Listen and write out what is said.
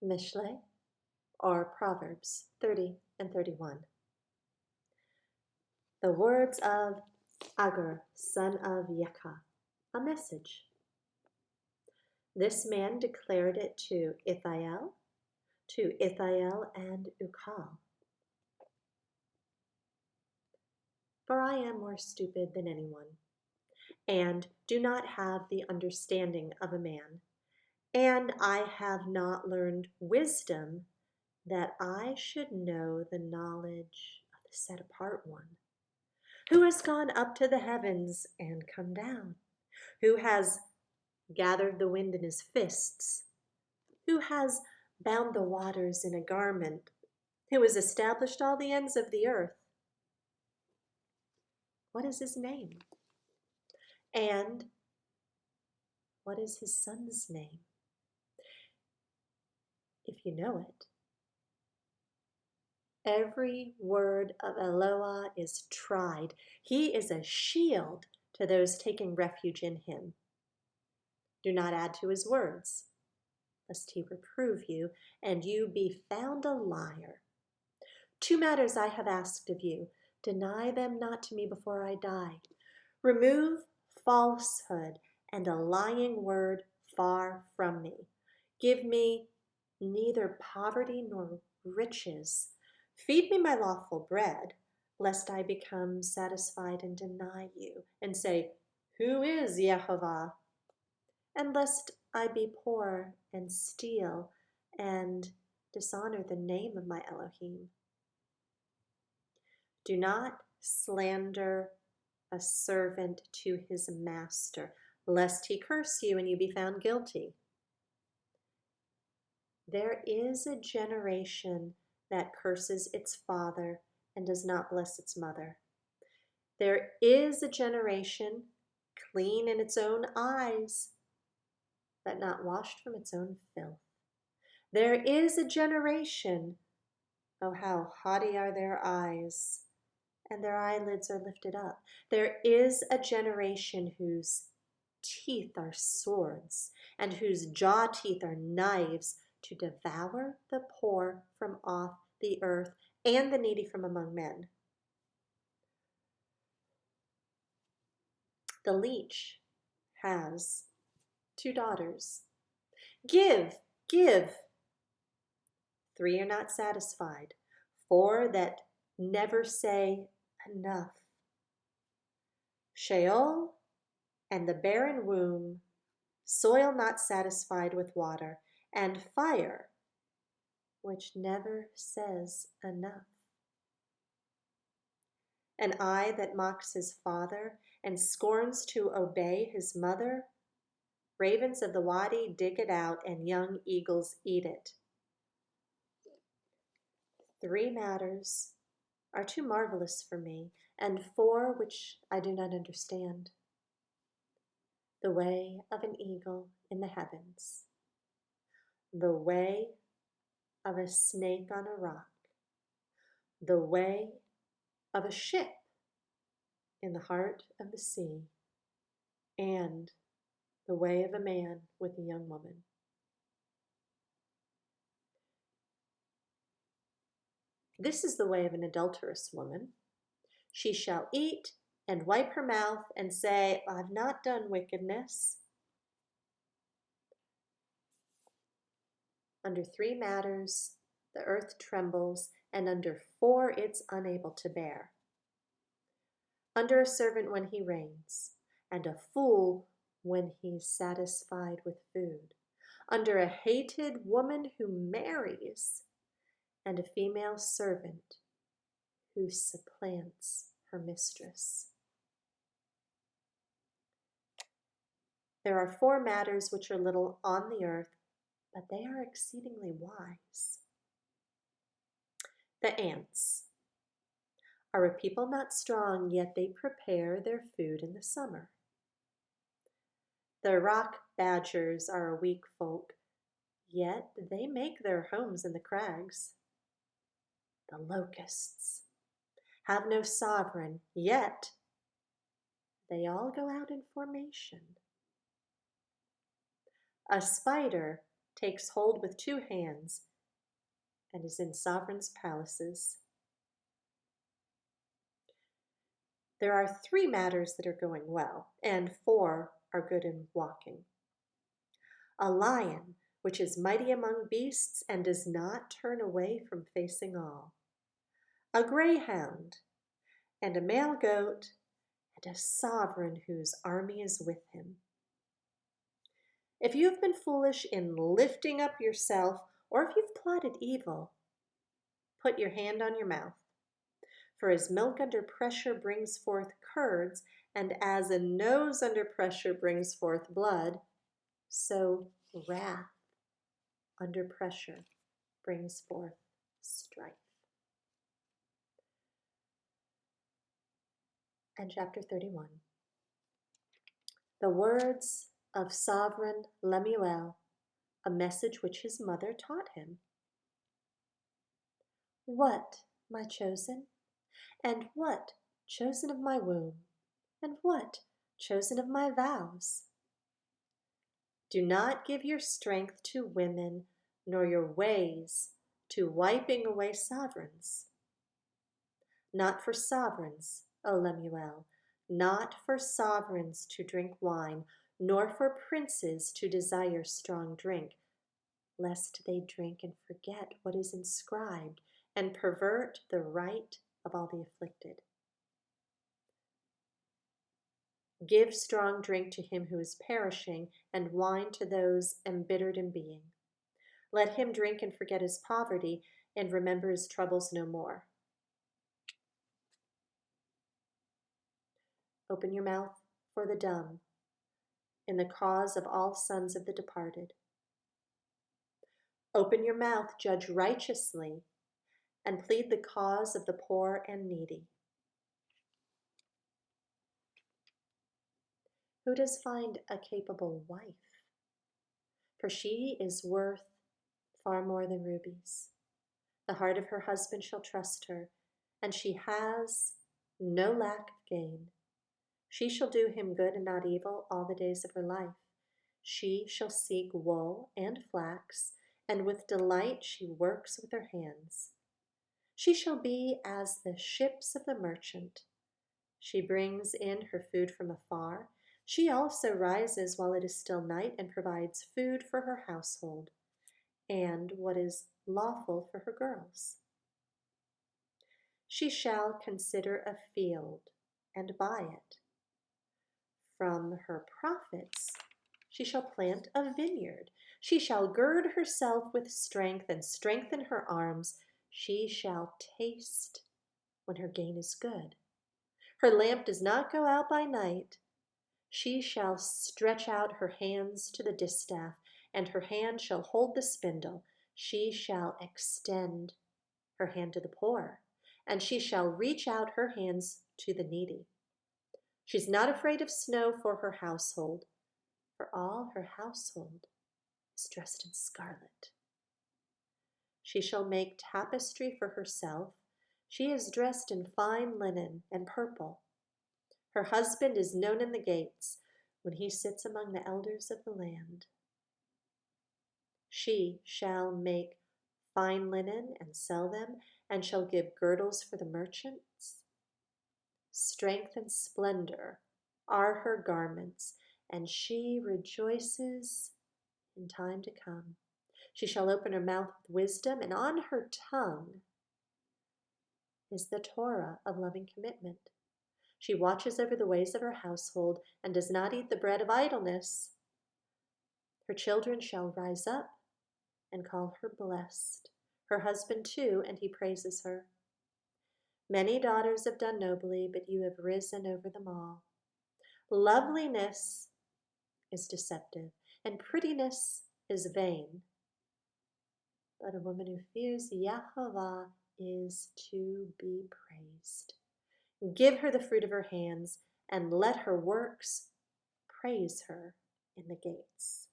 Mishle, or Proverbs 30 and 31. The words of Agur, son of Yekah, a message. This man declared it to Ithiel and Ukal. For I am more stupid than anyone, and do not have the understanding of a man, and I have not learned wisdom that I should know the knowledge of the set apart one, who has gone up to the heavens and come down, who has gathered the wind in his fists, who has bound the waters in a garment, who has established all the ends of the earth. What is his name? And what is his son's name? If you know it. Every word of Eloah is tried. He is a shield to those taking refuge in him. Do not add to his words, lest he reprove you, and you be found a liar. 2 matters I have asked of you. Deny them not to me before I die. Remove falsehood and a lying word far from me. Give me neither poverty nor riches. Feed me my lawful bread, lest I become satisfied and deny you, and say, Who is Yehovah? And lest I be poor and steal and dishonor the name of my Elohim. Do not slander a servant to his master, lest he curse you and you be found guilty. There is a generation that curses its father and does not bless its mother. There is a generation clean in its own eyes, but not washed from its own filth. There is a generation, oh how haughty are their eyes, and their eyelids are lifted up. There is a generation whose teeth are swords, and whose jaw teeth are knives, to devour the poor from off the earth and the needy from among men. The leech has 2 daughters. Give, give. 3 are not satisfied, 4 that never say enough. Sheol and the barren womb, soil not satisfied with water, and fire, which never says enough. An eye that mocks his father and scorns to obey his mother, ravens of the wadi dig it out, and young eagles eat it. 3 matters are too marvelous for me, and 4 which I do not understand. The way of an eagle in the heavens, the way of a snake on a rock, the way of a ship in the heart of the sea, and the way of a man with a young woman. This is the way of an adulterous woman. She shall eat and wipe her mouth and say, I've not done wickedness. Under 3 matters the earth trembles, and under 4 it's unable to bear. Under a servant when he reigns, and a fool when he's satisfied with food. Under a hated woman who marries, and a female servant who supplants her mistress. There are 4 matters which are little on the earth, but they are exceedingly wise. The ants are a people not strong, yet they prepare their food in the summer. The rock badgers are a weak folk, yet they make their homes in the crags. The locusts have no sovereign, yet they all go out in formation. A spider takes hold with 2 hands, and is in sovereigns' palaces. There are 3 matters that are going well, and 4 are good in walking. A lion, which is mighty among beasts and does not turn away from facing all. A greyhound, and a male goat, and a sovereign whose army is with him. If you have been foolish in lifting up yourself, or if you've plotted evil, put your hand on your mouth. For as milk under pressure brings forth curds, and as a nose under pressure brings forth blood, so wrath under pressure brings forth strife. And chapter 31. The words of sovereign Lemuel, a message which his mother taught him. What, my chosen? And what, chosen of my womb? And what, chosen of my vows? Do not give your strength to women, nor your ways to wiping away sovereigns. Not for sovereigns, O Lemuel, not for sovereigns to drink wine, nor for princes to desire strong drink, lest they drink and forget what is inscribed, and pervert the right of all the afflicted. Give strong drink to him who is perishing, and wine to those embittered in being. Let him drink and forget his poverty, and remember his troubles no more. Open your mouth for the dumb, in the cause of all sons of the departed. Open your mouth, judge righteously, and plead the cause of the poor and needy. Who does find a capable wife? For she is worth far more than rubies. The heart of her husband shall trust her, and she has no lack of gain. She shall do him good and not evil all the days of her life. She shall seek wool and flax, and with delight she works with her hands. She shall be as the ships of the merchant. She brings in her food from afar. She also rises while it is still night and provides food for her household and what is lawful for her girls. She shall consider a field and buy it. From her profits she shall plant a vineyard. She shall gird herself with strength and strengthen her arms. She shall taste when her gain is good. Her lamp does not go out by night. She shall stretch out her hands to the distaff, and her hand shall hold the spindle. She shall extend her hand to the poor, and she shall reach out her hands to the needy. She's not afraid of snow for her household, for all her household is dressed in scarlet. She shall make tapestry for herself. She is dressed in fine linen and purple. Her husband is known in the gates when he sits among the elders of the land. She shall make fine linen and sell them, and shall give girdles for the merchants. Strength and splendor are her garments, and she rejoices in time to come. She shall open her mouth with wisdom, and on her tongue is the Torah of loving commitment. She watches over the ways of her household and does not eat the bread of idleness. Her children shall rise up and call her blessed. Her husband too, and he praises her. Many daughters have done nobly, but you have risen over them all. Loveliness is deceptive, and prettiness is vain. But a woman who fears Yahovah is to be praised. Give her the fruit of her hands, and let her works praise her in the gates.